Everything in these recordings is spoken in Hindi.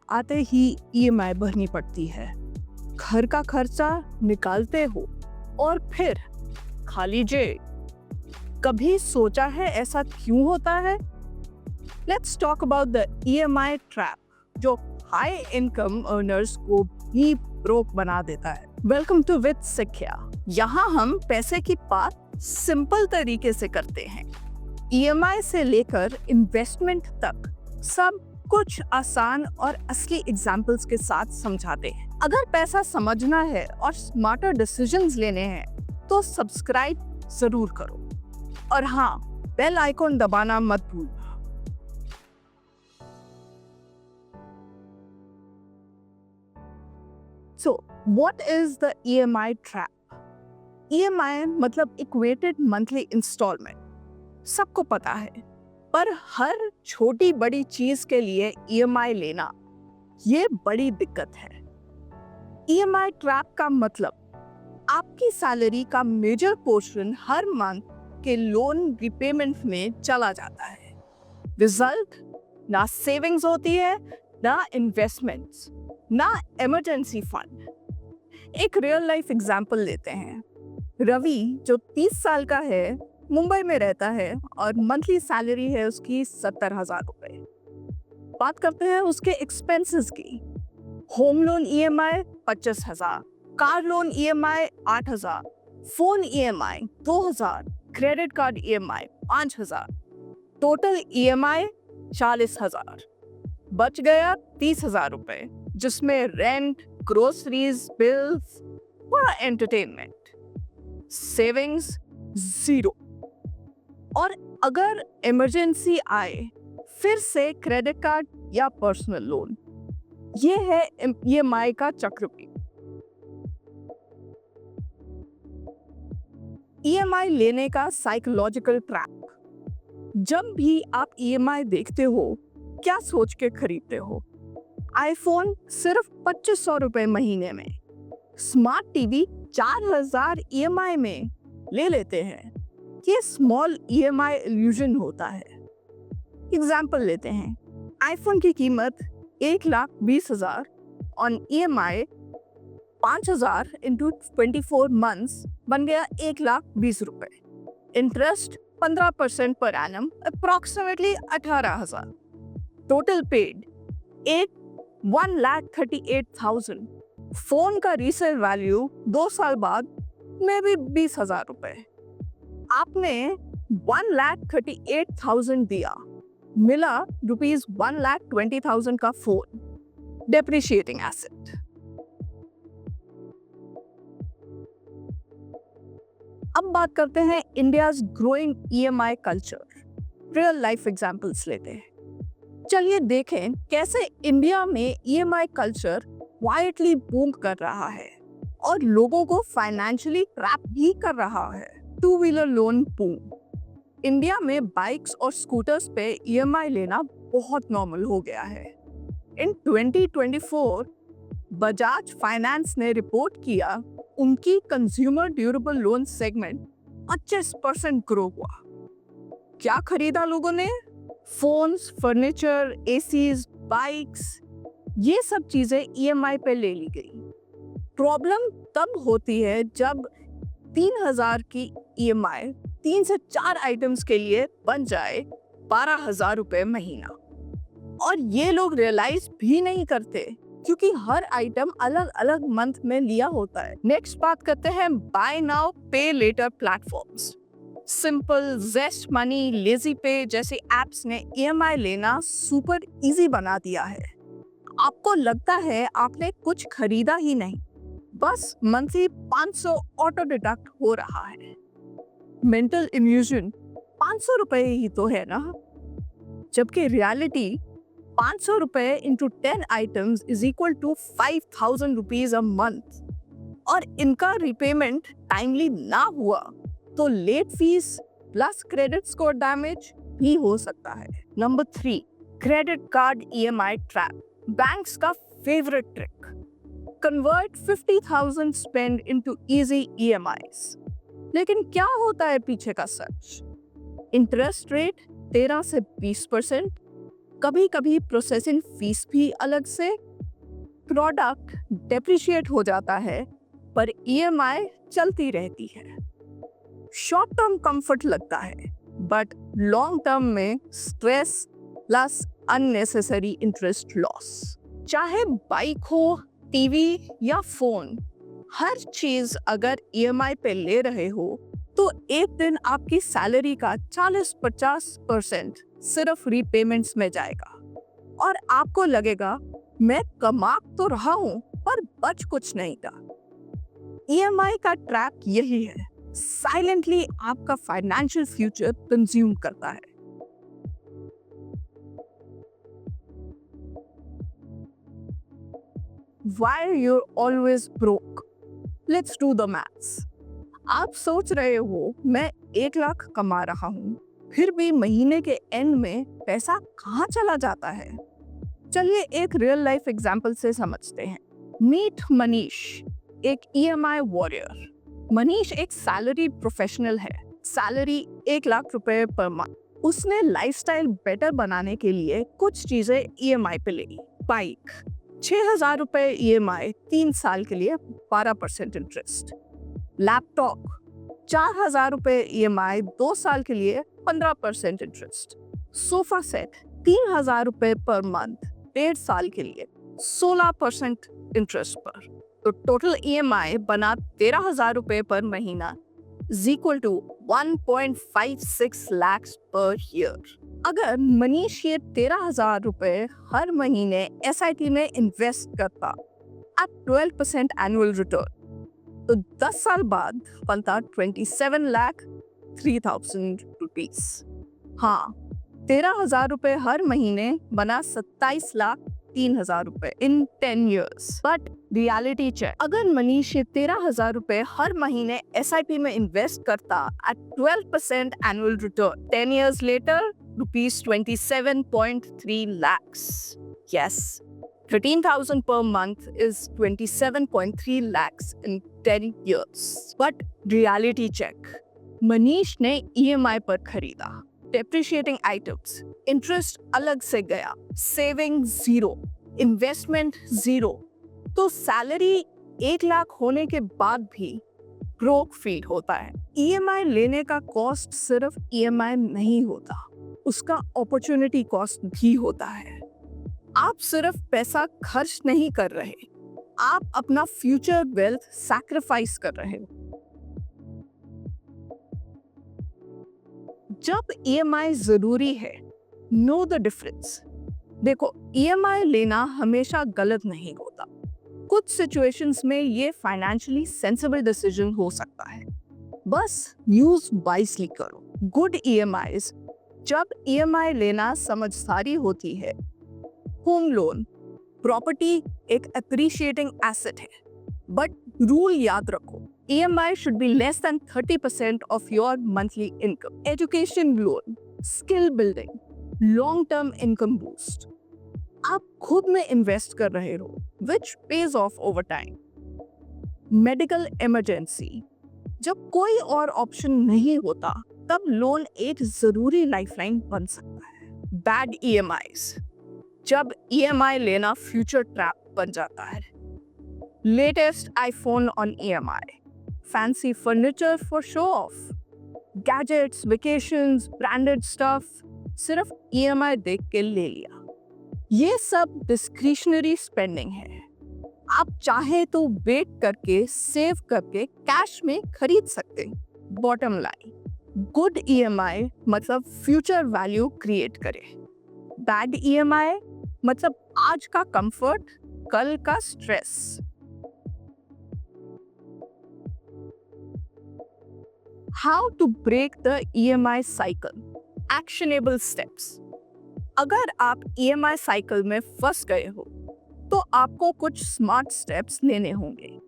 आते ही ईएमआई भरनी पड़ती है। घर का खर्चा निकालते हो और फिर खाली जेब। कभी सोचा है ऐसा क्यों होता है? Let's talk about the EMI trap, जो हाई इनकम अर्नर्स को भी ब्रोक बना देता है। वेलकम टू विद सिक्या। यहाँ हम पैसे की बात सिंपल तरीके से करते हैं। ईएमआई से लेकर इन्वेस्टमेंट तक सब कुछ आसान और असली एग्जाम्पल्स के साथ समझाते हैं। अगर पैसा समझना है और स्मार्टर डिसीजंस लेने हैं तो सब्सक्राइब जरूर करो और हाँ, बेल आइकॉन दबाना मत भूलना। So, what is the EMI trap? EMI मतलब इक्वेटेड मंथली इंस्टॉलमेंट, सबको पता है, पर हर छोटी बड़ी चीज के लिए EMI लेना ये बड़ी दिक्कत है। EMI ट्रैप का मतलब आपकी सैलरी का मेजर पोर्शन हर मंथ के लोन रिपेमेंट में चला जाता है। रिजल्ट, ना सेविंग्स होती है, ना इन्वेस्टमेंट्स, ना इमरजेंसी फंड। एक रियल लाइफ एग्जांपल लेते हैं। रवि जो 30 साल का है, मुंबई में रहता है और मंथली सैलरी है उसकी 70,000 रुपए। बात करते हैं उसके एक्सपेंसेस की। Home loan EMI 25,000, car loan EMI 8,000, phone EMI 2,000, credit card EMI 5,000, total EMI 40,000। बच गया 30,000 रुपए, जिसमें रेंट, ग्रोसरीज, बिल्स और एंटरटेनमेंट। Savings zero. और अगर इमरजेंसी आए, फिर से क्रेडिट कार्ड या पर्सनल लोन। ये है EMI का चक्रवृद्धि। EMI लेने का साइकोलॉजिकल ट्रैप। जब भी आप EMI देखते हो, क्या सोच के खरीदते हो? आईफोन सिर्फ 2500 रुपए महीने में, स्मार्ट टीवी 4,000 EMI में ले लेते हैं। ये स्मॉल EMI इल्यूजन होता है। एग्जाम्पल लेते हैं। आईफोन की कीमत 1,20,000 ऑन EMI 5,000 इंटू 24 मंथ्स बन गया 1,20,000 रुपए। Interest 15% per annum, approximately 18,000। Total paid 1,38,000। Phone का रीसेल वैल्यू 2 साल बाद में भी 20,000 रुपए। आपने 1,38,000 दिया, मिला ₹1,20,000 का फोन, डेप्रिशिएटिंग एसेट। अब बात करते हैं India's growing EMI culture. Real life examples लेते हैं। चलिए देखें कैसे इंडिया में EMI कल्चर क्वाइटली बूम कर रहा है और लोगों को फाइनेंशियली ट्रैप भी कर रहा है। Two wheeler loan boom. India में बाइक्स और स्कूटर्स पे EMI लेना बहुत नॉर्मल हो गया है। इन 2024 बजाज फाइनेंस ने रिपोर्ट किया उनकी consumer durable loan segment 25% grow हुआ। क्या खरीदा लोगों ने? फोन्स, फर्नीचर, एसीज, बाइक्स, ये सब चीजें EMI पे ले ली गई। प्रॉब्लम तब होती है जब 3,000 की EMI 3 से 4 आइटम्स के लिए बन जाए 12,000 रुपए महीना। और ये लोग रियलाइज भी नहीं करते क्योंकि हर आइटम अलग अलग मंथ में लिया होता है। नेक्स्ट बात करते हैं buy now pay later platforms. Simple, Zest Money, Lazy Pay जैसे एप्स ने EMI लेना सुपर इजी बना दिया है। आपको लगता है आपने कुछ खरीदा ही नहीं, बस मंथली 500 ऑटो डिडक्ट हो रहा है। मेंटल इल्यूजन, 500 रुपए ही तो है ना, जबकि रियलिटी 500 रुपए into 10 items is equal to 5,000 rupees a month. और इनका रिपेमेंट टाइमली ना हुआ तो late fees plus credit score damage भी हो सकता है। Number 3, credit card EMI trap. Banks का favourite trick, convert 50,000 spend into easy EMIs। लेकिन क्या होता है पीछे का सच? इंटरेस्ट रेट 13 से 20%, कभी कभी प्रोसेसिंग फीस भी अलग से, प्रोडक्ट डेप्रिशिएट हो जाता है पर ईएमआई चलती रहती है। शॉर्ट टर्म कंफर्ट लगता है बट लॉन्ग टर्म में stress plus unnecessary interest loss. चाहे बाइक हो, टीवी या फोन, हर चीज अगर ईएमआई पे ले रहे हो तो एक दिन आपकी सैलरी का 40-50% सिर्फ रीपेमेंट्स में जाएगा और आपको लगेगा मैं कमा तो रहा हूं पर बच कुछ नहीं था। ईएमआई का ट्रैप यही है, साइलेंटली आपका फाइनेंशियल फ्यूचर कंज्यूम करता है। Why you're always broke? Let's do the maths. आप सोच रहे हो मैं 1 लाख कमा रहा हूँ, फिर भी महीने के एंड में पैसा कहाँ चला जाता है? चलिए एक रियल लाइफ एग्जाम्पल से समझते हैं। मीट मनीष, एक ईएमआई वॉरियर। मनीष एक सैलरी प्रोफेशनल है, सैलरी 1 लाख रुपए पर मंथ। उसने लाइफस्टाइल बेटर बनाने के लिए कुछ चीजें ईएमआई पे ली। बाइक 6,000 रुपए ईएमआई 3 साल के लिए 12% इंटरेस्ट। लैपटॉप 4,000 रुपए ईएमआई 2 साल के लिए 15% इंटरेस्ट। सोफा सेट 3,000 रुपए पर मंथ 1.5 साल के लिए 16% इंटरेस्ट पर। तो टोटल ईएमआई बना 13,000 रुपए पर महीना equal to 1.56 lakh per year. अगर मनीष ये 13,000 रुपए हर महीने एसआईपी में इन्वेस्ट करता एट 12% एनुअल रिटर्न तो 10 साल बाद बनता 27,03,000 रुपीज। हाँ, 13,000 रुपए हर महीने बना 27,03,000 रुपए इन 10 years। बट रियलिटी चेक, अगर मनीष ये 13,000 रुपए हर महीने एसआईपी में इन्वेस्ट करता at 12% annual return 10 years later rupees 27.3 lakhs। Yes, 13,000 per month is 27.3 lakhs in 10 years। But reality check, Manish ने ईएमआई पर खरीदा, डेप्रिशिएटिंग आइटम्स, इंटरेस्ट अलग से गया, सेविंग 0, इन्वेस्टमेंट 0। तो सैलरी 1 लाख होने के बाद भी ब्रोक फील होता है। ईएमआई लेने का कॉस्ट सिर्फ ईएमआई नहीं होता, उसका अपॉर्चुनिटी कॉस्ट भी होता है। आप सिर्फ पैसा खर्च नहीं कर रहे, आप अपना फ्यूचर वेल्थ सैक्रिफाइस कर रहे हो। जब ईएमआई जरूरी है, नो द डिफरेंस। देखो, ईएमआई लेना हमेशा गलत नहीं होता। कुछ सिचुएशंस में ये फाइनेंशियली सेंसिबल डिसीजन हो सकता है, बस यूज वाइजली करो। गुड ईएमआईज, जब ईएमआई लेना समझदारी होती है। होम लोन, प्रॉपर्टी एक अप्रिशिएटिंग एसेट है, बट रूल याद रखो, EMI should be less than 30% of your monthly income. Education loan, skill building, long-term income boost. आप खुद में इन्वेस्ट कर रहे हो, which pays off over time. Medical emergency, जब कोई और ऑप्शन नहीं होता, तब लोन एक जरूरी लाइफलाइन बन सकता है. Bad EMIs, जब EMI लेना फ्यूचर ट्रैप बन जाता है. Latest iPhone on EMI, fancy furniture for show off, gadgets, vacations, branded stuff, सिर्फ EMI देख के ले लिया. ये सब डिस्क्रिशनरी स्पेंडिंग है. आप चाहे तो वेट करके, सेव करके कैश में खरीद सकते हैं. बॉटम लाइन, गुड EMI मतलब फ्यूचर वैल्यू क्रिएट करे. बैड EMI मतलब आज का कंफर्ट, कल का stress. How to break the EMI cycle? Actionable steps. अगर आप EMI साइकिल में फंस गए हो, तो आपको कुछ स्मार्ट स्टेप्स लेने होंगे.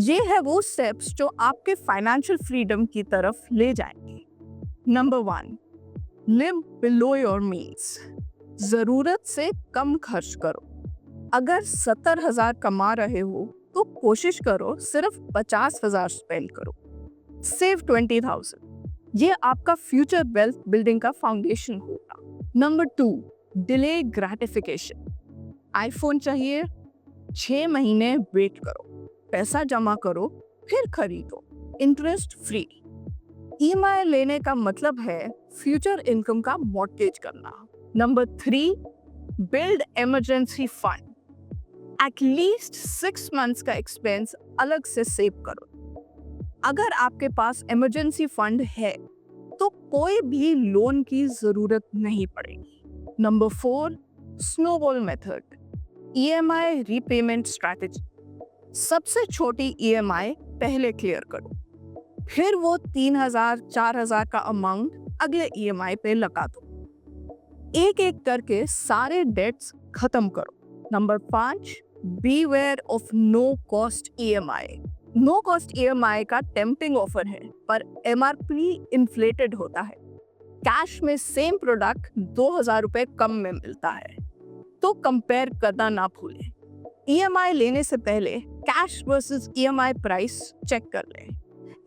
ये है वो स्टेप्स जो आपके फाइनेंशियल फ्रीडम की तरफ ले जाएंगे. Number 1, live below your means. जरूरत से कम खर्च करो. अगर 70,000 कमा रहे हो, तो कोशिश करो सिर्फ 50,000 स्पेंड करो. सेव 20,000. ये आपका फ्यूचर वेल्थ बिल्डिंग का फाउंडेशन होगा. Number 2, delay gratification. आईफोन चाहिए, 6 महीने वेट करो, पैसा जमा करो, फिर खरीदो, इंटरेस्ट फ्री। ईएमआई लेने का मतलब है फ्यूचर इनकम का मॉर्गेज करना। Number 3, build emergency fund. At least 6 months का एक्सपेंस अलग से सेव करो। अगर आपके पास इमरजेंसी फंड है तो कोई भी लोन की जरूरत नहीं पड़ेगी। Number 4, snowball method, EMI repayment strategy. सबसे छोटी ईएमआई पहले क्लियर करो, फिर वो 3,000 4,000 का अमाउंट अगले ईएमआई पे लगा दो। एक एक करके सारे डेट्स खत्म करो। Number 5, beware of no cost EMI. No cost EMI का टेम्पटिंग ऑफर है, पर एमआरपी इन्फ्लेटेड होता है। कैश में सेम प्रोडक्ट 2,000 रुपए कम में मिलता है, तो कंपेयर करना ना भूलें। ईएमआई लेने से पहले cash versus EMI price check कर लें।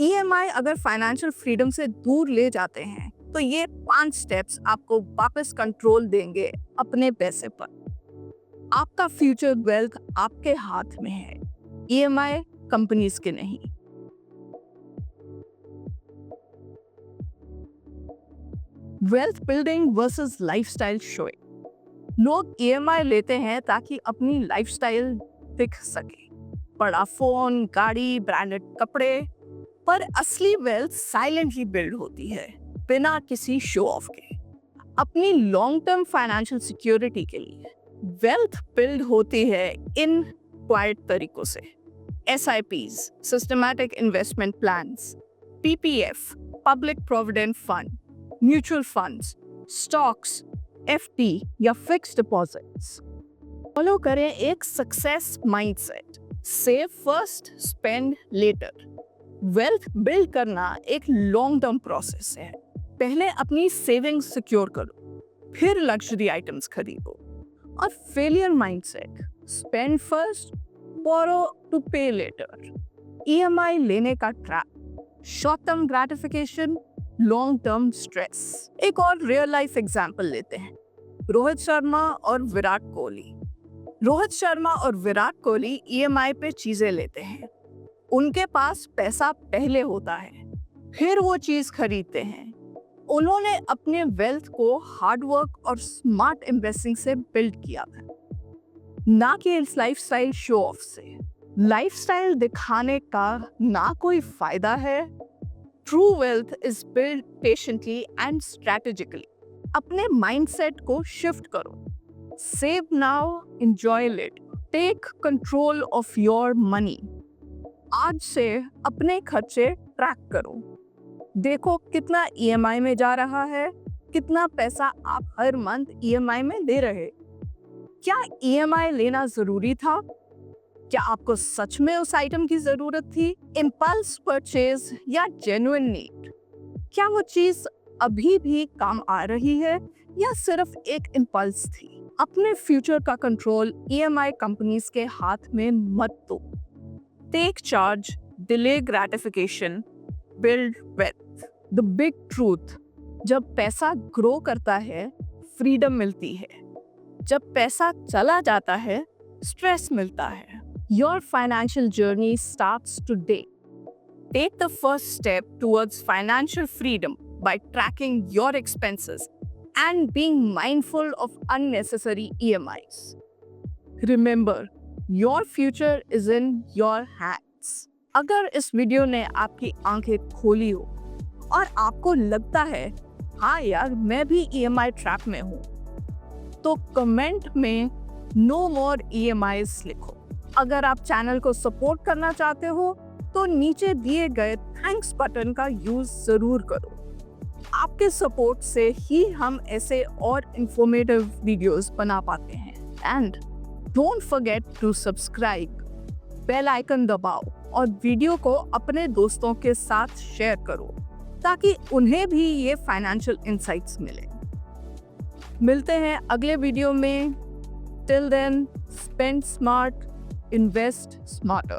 ईएमआई अगर फाइनेंशियल फ्रीडम से दूर ले जाते हैं तो ये 5 स्टेप्स आपको वापस कंट्रोल देंगे अपने पैसे पर। आपका फ्यूचर वेल्थ आपके हाथ में है, ईएमआई कंपनीज के नहीं। Wealth building versus lifestyle showing. लोग ईएमआई लेते हैं ताकि अपनी लाइफस्टाइल दिख सके, बड़ा फोन, गाड़ी, ब्रांडेड कपड़े, पर असली वेल्थ साइलेंटली बिल्ड होती है बिना किसी शो ऑफ के। अपनी लॉन्ग टर्म फाइनेंशियल सिक्योरिटी के लिए वेल्थ बिल्ड होती है इन क्वाइट तरीकों से। SIPs, systematic investment plans, PPF, public provident fund, mutual funds, stocks, FD या फिक्स्ड डिपॉजिट्स। फॉलो करें एक success mindset, save first, spend later. Wealth build करना एक लॉन्ग टर्म प्रोसेस है। पहले अपनी सेविंग्स सिक्योर करो, फिर लग्जरी आइटम्स खरीदो। और failure mindset, spend first, borrow to pay later. EMI लेने का trap, short term gratification, long term stress. एक और रियल लाइफ एग्जांपल लेते हैं, रोहित शर्मा और विराट कोहली। रोहित शर्मा और विराट कोहली ईएमआई पे चीजें लेते हैं। उनके पास पैसा पहले होता है, फिर वो चीज खरीदते हैं। उन्होंने अपने वेल्थ को हार्डवर्क और स्मार्ट इन्वेस्टिंग से बिल्ड किया था, ना कि इस लाइफस्टाइल शो ऑफ से। लाइफस्टाइल दिखाने का ना कोई फायदा है। True wealth is build patiently and strategically. अपने माइंडसेट को शिफ्ट करो। Save now, enjoy later. Take control of your money. आज से अपने खर्चे ट्रैक करो। देखो कितना ईएमआई में जा रहा है, कितना पैसा आप हर मंथ ईएमआई में दे रहे। क्या ईएमआई लेना जरूरी था? क्या आपको सच में उस आइटम की जरूरत थी? इम्पल्स परचेज या जेन्युइन नीड? क्या वो चीज अभी भी काम आ रही है या सिर्फ एक इम्पल्स थी? अपने फ्यूचर का कंट्रोल ईएमआई कंपनीज के हाथ में मत दो। Take charge, delay gratification, build wealth. The big truth, जब पैसा ग्रो करता है फ्रीडम मिलती है, जब पैसा चला जाता है स्ट्रेस मिलता है। Your financial journey starts today. Take the first step towards financial freedom by tracking your expenses and being mindful of unnecessary EMIs. Remember, your future is in your hands. अगर इस वीडियो ने आपकी आंखें खोली हो और आपको लगता है हाँ यार मैं भी EMI ट्रैप में हूँ, तो कमेंट में नो मोर EMIs लिखो। अगर आप चैनल को सपोर्ट करना चाहते हो तो नीचे दिए गए थैंक्स बटन का यूज जरूर करो। आपके सपोर्ट से ही हम ऐसे और इंफॉर्मेटिव वीडियोस बना पाते हैं। And don't forget to subscribe, bell icon दबाओ और वीडियो को अपने दोस्तों के साथ शेयर करो ताकि उन्हें भी ये फाइनेंशियल इंसाइट्स मिले। मिलते हैं अगले वीडियो में। Till then, spend smart, invest smarter.